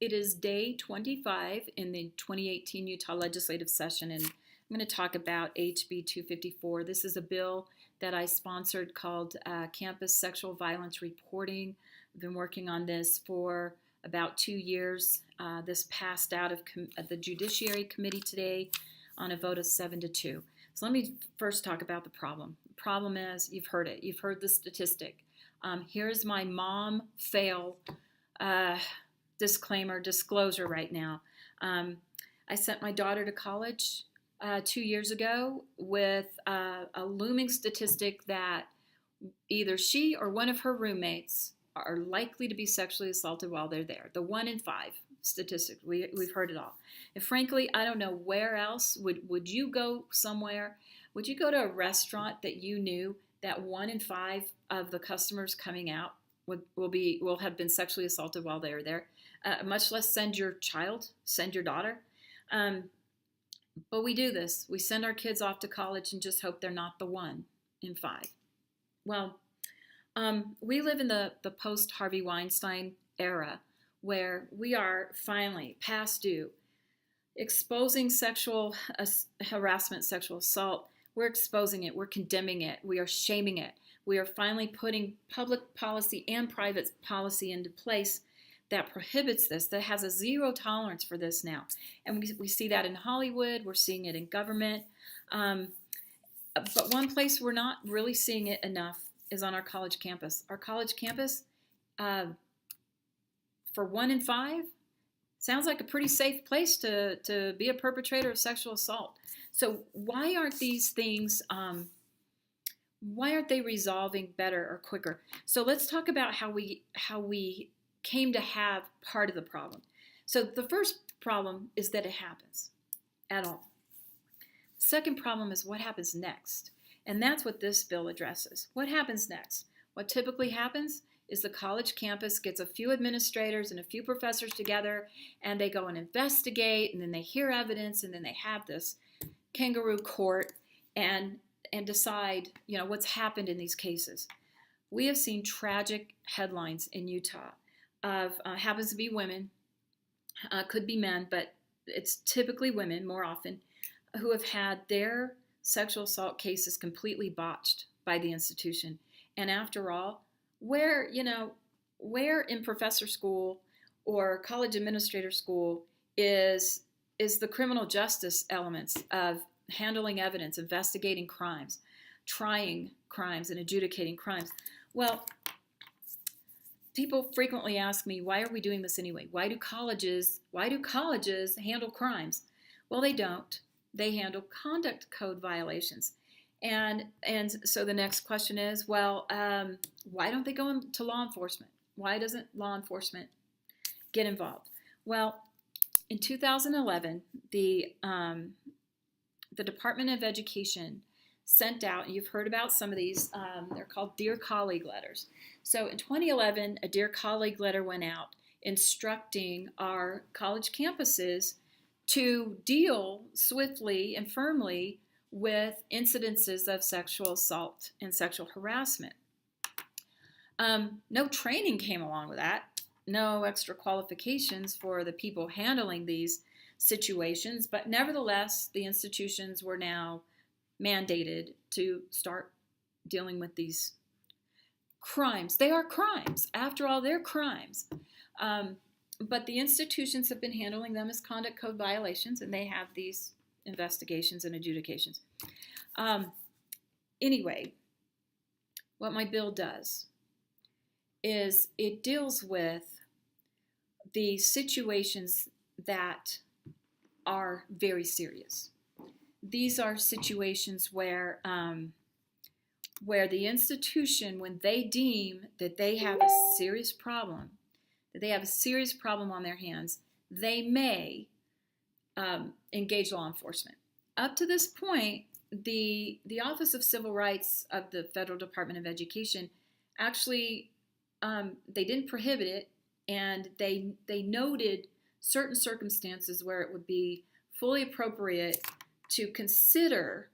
It is day 25 in the 2018 Utah legislative session, and I'm going to talk about HB 254. This is a bill that I sponsored called Campus Sexual Violence Reporting. I've been working on this for about 2 years. This passed out of the Judiciary Committee today on a vote of 7-2. So let me first talk about the problem. The problem is, you've heard it. You've heard the statistic. Here's my mom fail disclosure right now. I sent my daughter to college 2 years ago with a looming statistic that either she or one of her roommates are likely to be sexually assaulted while they're there. The 1 in 5 statistic. We've heard it all. And frankly, I don't know where else would you go somewhere? Would you go to a restaurant that you knew that 1 in 5 of the customers coming out will have been sexually assaulted while they were there? Much less send your daughter. But we do this. We send our kids off to college and just hope they're not the 1 in 5. Well, we live in the post-Harvey Weinstein era where we are finally past due. Exposing sexual harassment, sexual assault, we're exposing it, we're condemning it, we are shaming it. We are finally putting public policy and private policy into place that prohibits this, that has a zero tolerance for this now. And we see that in Hollywood, we're seeing it in government. But one place we're not really seeing it enough is on our college campus. Our college campus, for 1 in 5, sounds like a pretty safe place to be a perpetrator of sexual assault. So why aren't these things, why aren't they resolving better or quicker? So let's talk about how we came to have part of the problem. So the first problem is that it happens at all. The second problem is what happens next. And that's what this bill addresses. What happens next? What typically happens is the college campus gets a few administrators and a few professors together, and they go and investigate, and then they hear evidence, and then they have this kangaroo court and decide, what's happened in these cases. We have seen tragic headlines in Utah of happens to be women, could be men, but it's typically women more often, who have had their sexual assault cases completely botched by the institution. And after all, where in professor school or college administrator school is the criminal justice elements of handling evidence, investigating crimes, trying crimes, and adjudicating crimes? Well, people frequently ask me, why are we doing this anyway? Why do colleges handle crimes? Well, they don't. They handle conduct code violations. And so the next question is, well, why don't they go into law enforcement? Why doesn't law enforcement get involved? Well, in 2011, the Department of Education sent out, and you've heard about some of these, they're called Dear Colleague letters. So in 2011, a Dear Colleague letter went out instructing our college campuses to deal swiftly and firmly with incidences of sexual assault and sexual harassment. No training came along with that. No extra qualifications for the people handling these situations, but nevertheless, the institutions were now mandated to start dealing with these crimes. They are crimes. After all, they're crimes. But the institutions have been handling them as conduct code violations, and they have these investigations and adjudications. Anyway, what my bill does is it deals with the situations that are very serious. These are situations where the institution, when they deem that they have a serious problem, on their hands, they may engage law enforcement. Up to this point, the Office of Civil Rights of the Federal Department of Education actually, they didn't prohibit it, and they noted certain circumstances where it would be fully appropriate to consider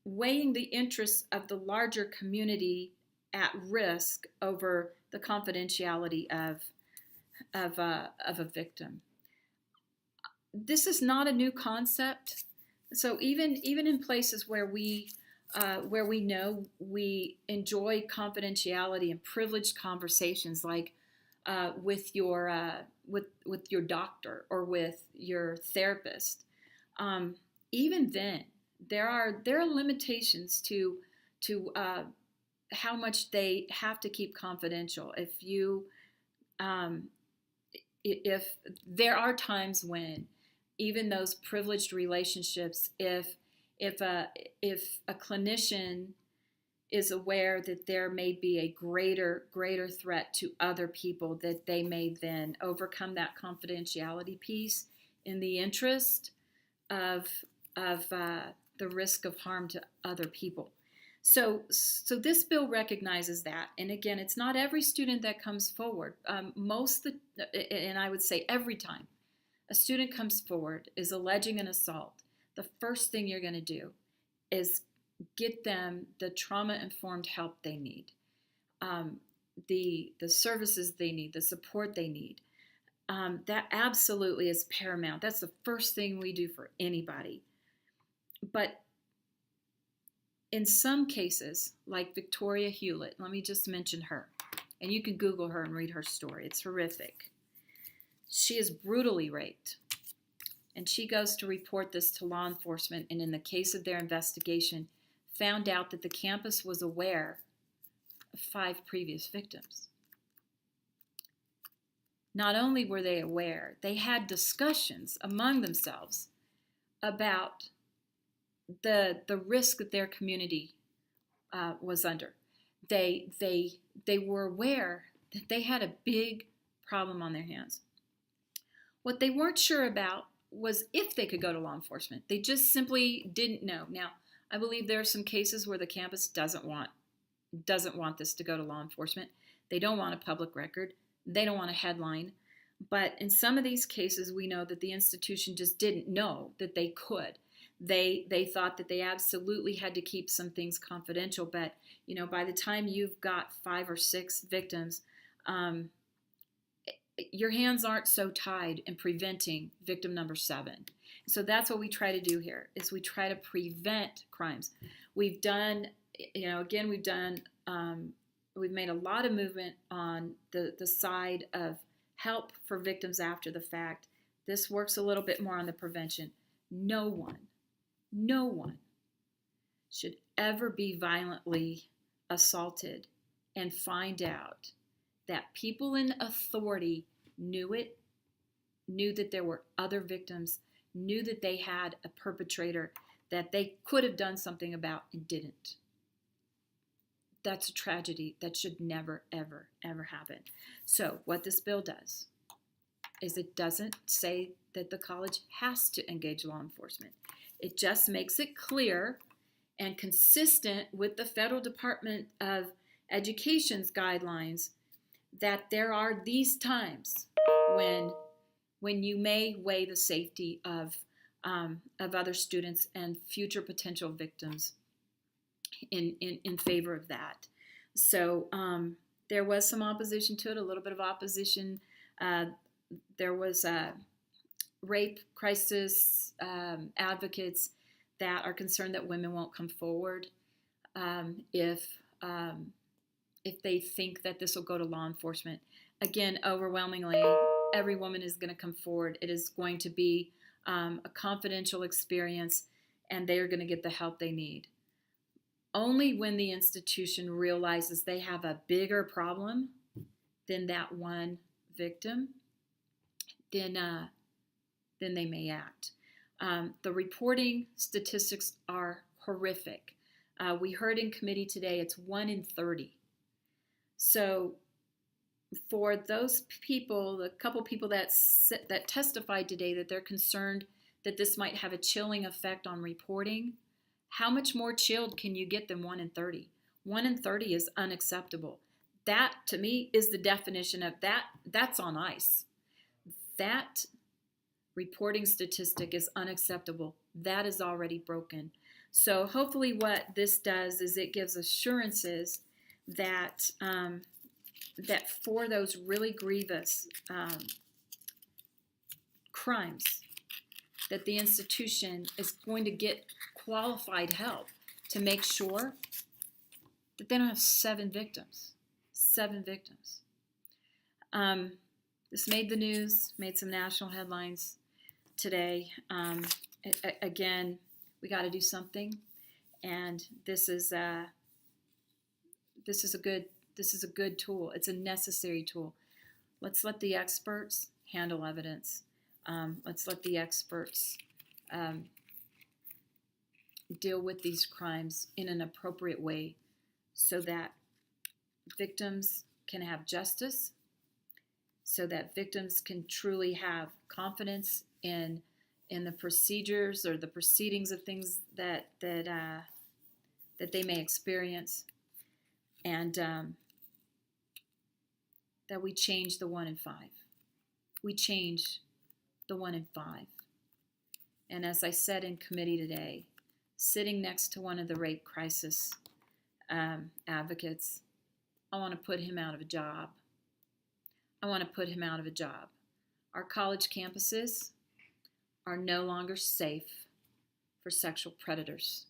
weighing the interests of the larger community at risk over the confidentiality of of a victim. This is not a new concept. So even in places where we know we enjoy confidentiality and privileged conversations, like with your doctor or with your therapist, even then there are limitations to how much they have to keep confidential. Um, if there are times when even those privileged relationships, if a if a clinician is aware that there may be a greater threat to other people, that they may then overcome that confidentiality piece in the interest of the risk of harm to other people. So this bill recognizes that, and again, it's not every student that comes forward. And I would say every time a student comes forward is alleging an assault, the first thing you're going to do is get them the trauma-informed help they need, the services they need, the support they need. That absolutely is paramount. That's the first thing we do for anybody. But in some cases, like Victoria Hewlett, let me just mention her, and you can Google her and read her story. It's horrific. She is brutally raped, and she goes to report this to law enforcement, and in the case of their investigation, found out that the campus was aware of 5 previous victims. Not only were they aware, they had discussions among themselves about the risk that their community was under. They were aware that they had a big problem on their hands. What they weren't sure about was if they could go to law enforcement. They just simply didn't know. Now, I believe there are some cases where the campus doesn't want this to go to law enforcement. They don't want a public record. They don't want a headline. But in some of these cases, we know that the institution just didn't know that they could. They thought that they absolutely had to keep some things confidential. But by the time you've got 5 or 6 victims, your hands aren't so tied in preventing victim number 7. So that's what we try to do here, is we try to prevent crimes. We've done, we've made a lot of movement on the side of help for victims after the fact. This works a little bit more on the prevention. No one should ever be violently assaulted and find out that people in authority knew that there were other victims, knew that they had a perpetrator that they could have done something about and didn't. That's a tragedy that should never, ever, ever happen. So what this bill does is it doesn't say that the college has to engage law enforcement. It just makes it clear and consistent with the Federal Department of Education's guidelines that there are these times when you may weigh the safety of other students and future potential victims in favor of that. So there was some opposition to it, a little bit of opposition. There was rape crisis advocates that are concerned that women won't come forward if they think that this will go to law enforcement. Again, overwhelmingly, every woman is going to come forward. It is going to be a confidential experience, and they are going to get the help they need. Only when the institution realizes they have a bigger problem than that one victim, then they may act. The reporting statistics are horrific. We heard in committee today it's 1 in 30. So for those people, the couple people that testified today that they're concerned that this might have a chilling effect on reporting, how much more chilled can you get than 1 in 30? 1 in 30 is unacceptable. That, to me, is the definition of that. That's on ice. That reporting statistic is unacceptable. That is already broken. So hopefully what this does is it gives assurances that that for those really grievous crimes, that the institution is going to get qualified help to make sure that they don't have 7 victims. 7 victims. This made the news, made some national headlines today. Again, we got to do something, and this is a good tool. It's a necessary tool. Let's let the experts handle evidence. Let's let the experts deal with these crimes in an appropriate way so that victims can have justice, so that victims can truly have confidence in the procedures or the proceedings of things that they may experience, and that we change the 1 in 5. We change the 1 in 5. And as I said in committee today, sitting next to one of the rape crisis advocates, I want to put him out of a job. I want to put him out of a job. Our college campuses are no longer safe for sexual predators.